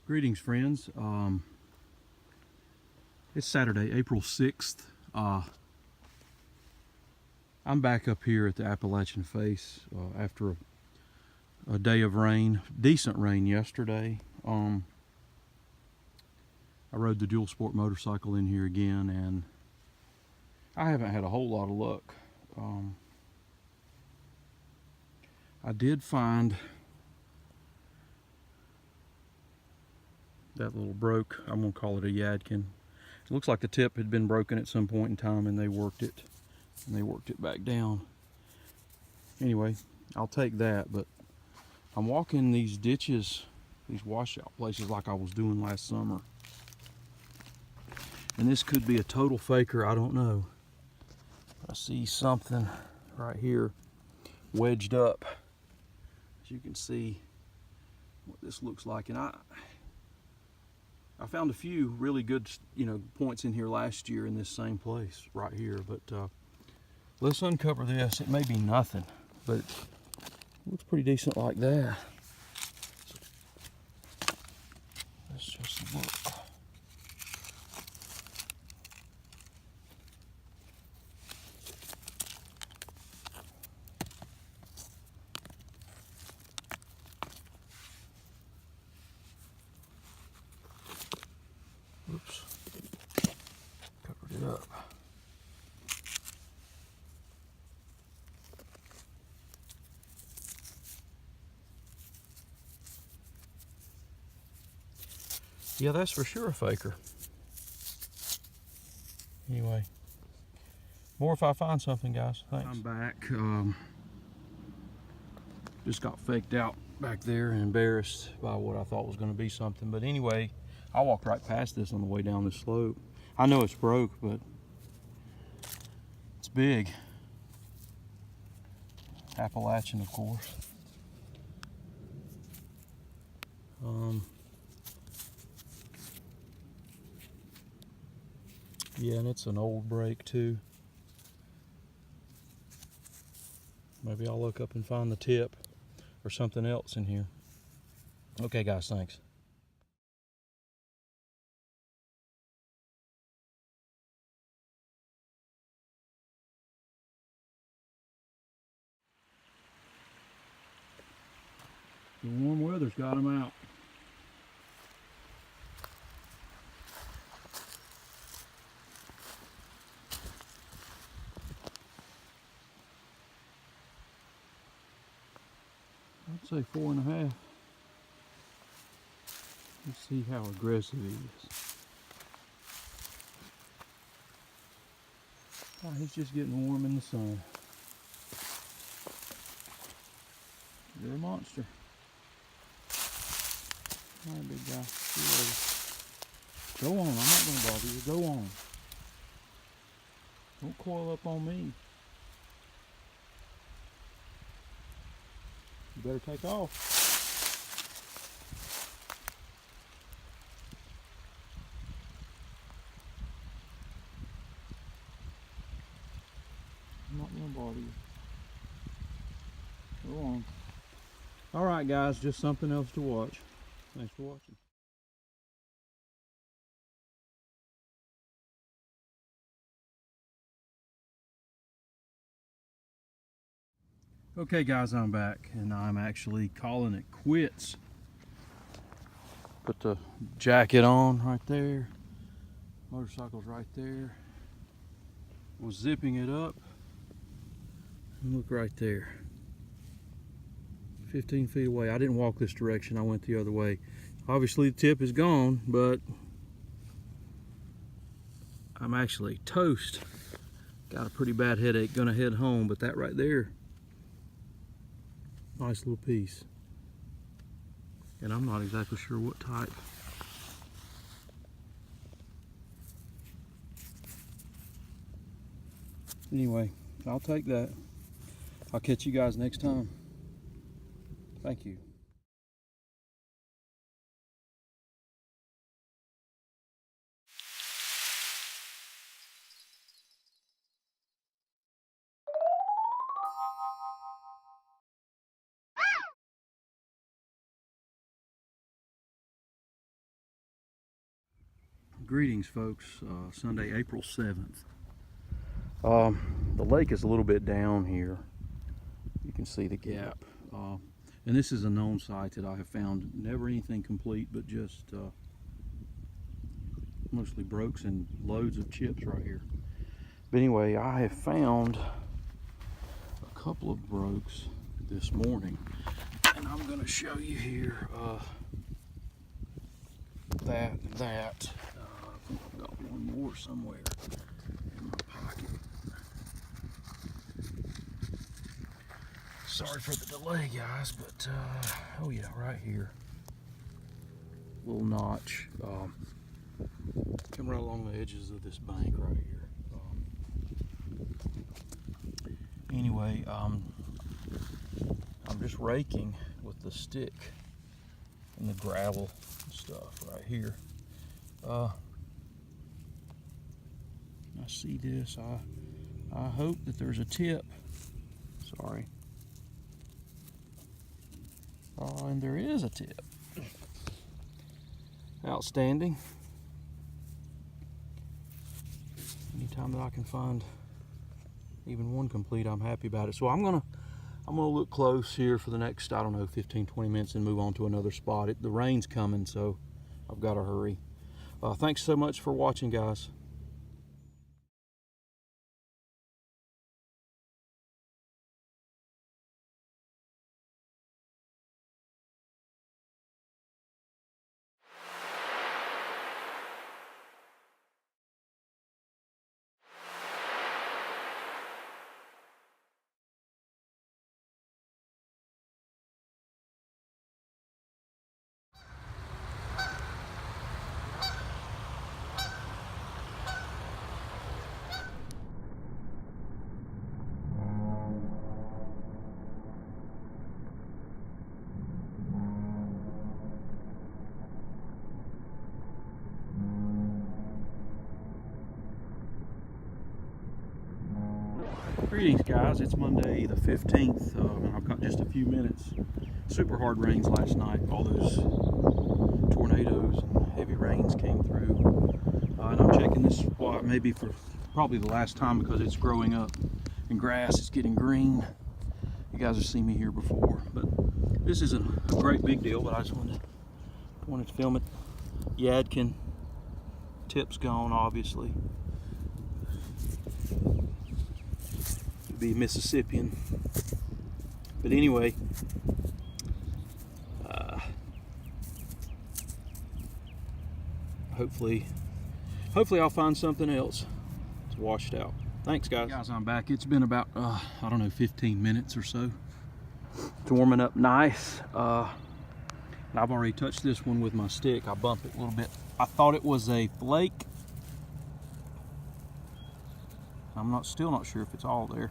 Greetings, friends. It's Saturday, April 6th. I'm back up here at the Appalachian face after a day of rain, decent rain yesterday. I rode the dual sport motorcycle in here again, and I haven't had a whole lot of luck. I did find that little broke, I'm gonna call it a Yadkin. It looks like the tip had been broken at some point in time, and they worked it back down. Anyway, I'll take that, but I'm walking these ditches, these washout places like I was doing last summer. And this could be a total faker, I don't know. I see something right here wedged up. As you can see what this looks like. And I found a few really good, points in here last year in this same place right here. But let's uncover this. It may be nothing, but it looks pretty decent like that. Let's just look. Oops, covered it up. Yeah, that's for sure a faker. Anyway, more if I find something, guys. Thanks. I'm back. Just got faked out back there and embarrassed by what I thought was going to be something. But anyway, I walked right past this on the way down this slope. I know it's broke, but it's big. Appalachian, of course. Yeah, and it's an old break too. Maybe I'll look up and find the tip or something else in here. Okay, guys, thanks. The warm weather's got them out. I'd say 4.5. Let's see how aggressive he is. Oh, he's just getting warm in the sun. You're a monster. All right, big guy. See you later. Go on, I'm not going to bother you. Go on. Don't coil up on me. You better take off. I'm not going to bother you. Go on. All right, guys, just something else to watch. Thanks for watching. Okay, guys, I'm back, and I'm actually calling it quits. Put the jacket on right there. Motorcycle's right there. Was zipping it up. And look right there. 15 feet away. I didn't walk this direction, I went the other way. Obviously the tip is gone, but I'm actually toast. Got a pretty bad headache, gonna head home, but that right there, nice little piece. And I'm not exactly sure what type. Anyway, I'll take that. I'll catch you guys next time. Thank you. Greetings, folks. Sunday, April 7th. The lake is a little bit down here. You can see the gap. And this is a known site that I have found. Never anything complete, but just mostly brokes and loads of chips right here. But anyway, I have found a couple of brokes this morning. And I'm going to show you here that. I think I've got one more somewhere in my pocket. Sorry for the delay, guys, but oh yeah, right here. Little notch. Come right along the edges of this bank right here. Anyway, I'm just raking with the stick and the gravel and stuff right here. I see this. I hope that there's a tip. Sorry. And there is a tip. Outstanding. Anytime that I can find even one complete, I'm happy about it. So I'm gonna look close here for the next, I don't know, 15-20 minutes and move on to another spot. The rain's coming, so I've got to hurry. Thanks so much for watching, guys. Greetings, guys. It's Monday the 15th, and I've got just a few minutes. Super hard rains last night. All those tornadoes and heavy rains came through. And I'm checking this spot maybe for probably the last time because it's growing up and grass is getting green. You guys have seen me here before, but this isn't a great big deal, but I just wanted to film it. Yadkin. Tip's gone, obviously. Be Mississippian, but anyway, hopefully I'll find something else to wash it out. Thanks, guys. Hey guys, I'm back. It's been about I don't know, 15 minutes or so. It's warming up nice. And I've already touched this one with my stick. I bumped it a little bit. I thought it was a flake. I'm still not sure if it's all there.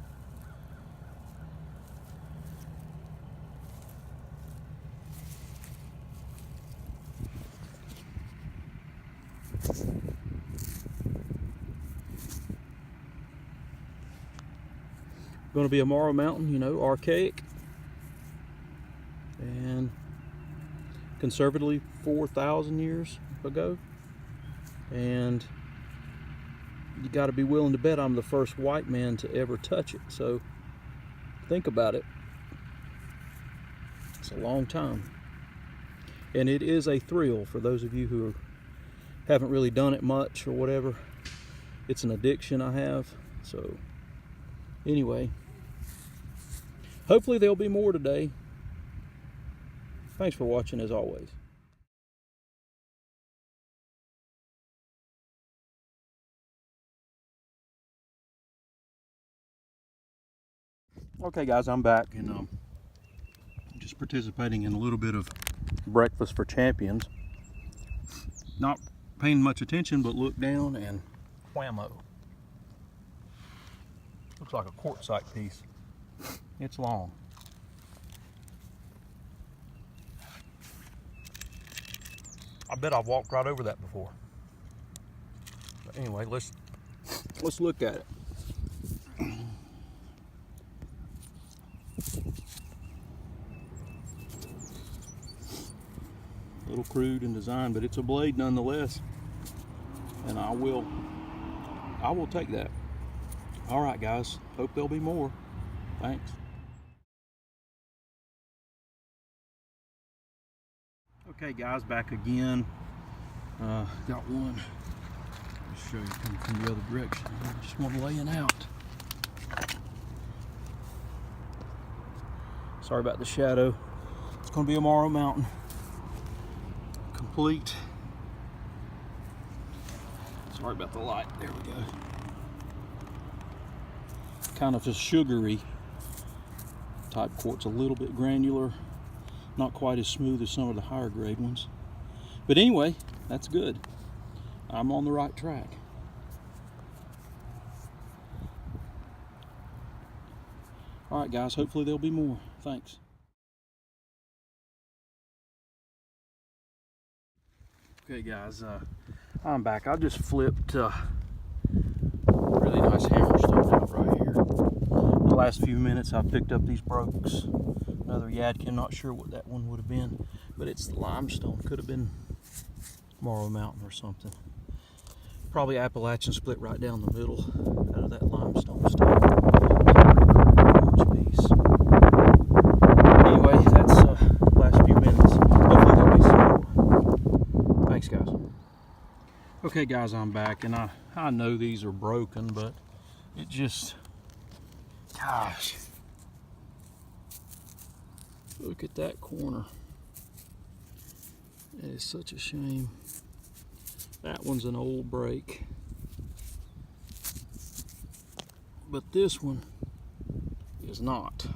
Going to be a Morrow Mountain, you know, archaic, and conservatively 4,000 years ago, and you got to be willing to bet I'm the first white man to ever touch it. So think about it. It's a long time, and it is a thrill for those of you who haven't really done it much or whatever. It's an addiction I have. So anyway, hopefully there'll be more today. Thanks for watching, as always. Okay, guys, I'm back, and just participating in a little bit of breakfast for champions. Not paying much attention, but look down and whammo. Looks like a quartzite piece. It's long. I bet I've walked right over that before. But anyway, let's look at it. A little crude in design, but it's a blade nonetheless. and I will take that. All right, guys. Hope there'll be more. Thanks. Okay, guys, back again. Got one. I'll show you coming from the other direction. Just one laying out. Sorry about the shadow. It's going to be a Morrow Mountain. Complete. Sorry about the light. There we go. Kind of a sugary type quartz, a little bit granular, not quite as smooth as some of the higher grade ones. But anyway, that's good. I'm on the right track. All right, guys, hopefully there'll be more. Thanks. Okay, guys, I'm back. I just flipped really nice hammerstone out right here. In the last few minutes, I picked up these brokes. Another Yadkin, not sure what that one would have been, but it's the limestone. Could have been Morrow Mountain or something. Probably Appalachian split right down the middle out of that limestone stuff. Anyway, that's last few minutes. Hopefully there'll be some more. Thanks, guys. Okay, guys, I'm back, and I know these are broken, but it just, gosh, look at that corner. It is such a shame. That one's an old break, but this one is not.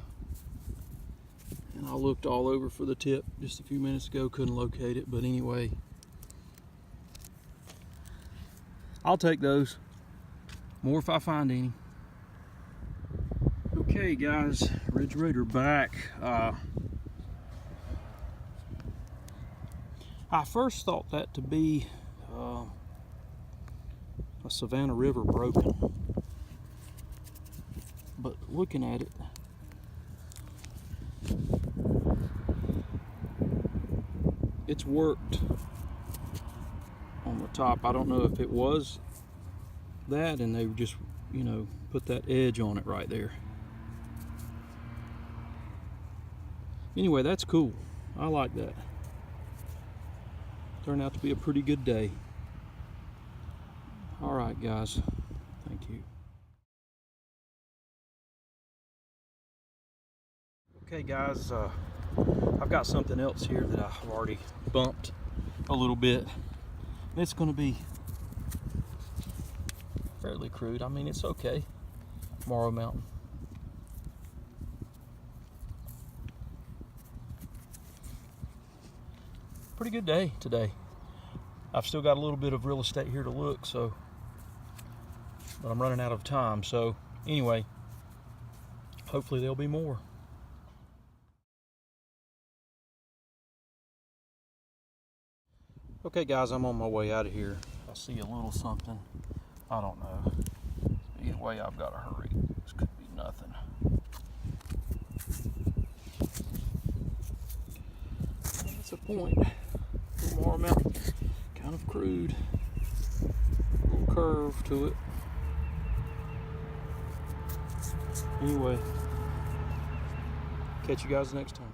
And I looked all over for the tip just a few minutes ago, couldn't locate it, but anyway, I'll take those. More if I find any. Okay, guys, Ridge Raider back. I first thought that to be a Savannah River broken, but looking at it, it's worked on the top. I don't know if it was that and they just, you know, put that edge on it right there. Anyway, that's cool. I like that. Turned out to be a pretty good day. All right, guys. Thank you. Okay, guys. I've got something else here that I've already bumped a little bit. It's going to be fairly crude. I mean, it's okay. Morrow Mountain. Pretty good day today. I've still got a little bit of real estate here to look, so, but I'm running out of time. So anyway, hopefully there'll be more. Okay, guys, I'm on my way out of here. I see a little something. I don't know. Either way, I've got to hurry. This could be nothing. That's a point. Morrow Mountain, kind of crude. A little curve to it. Anyway, catch you guys next time.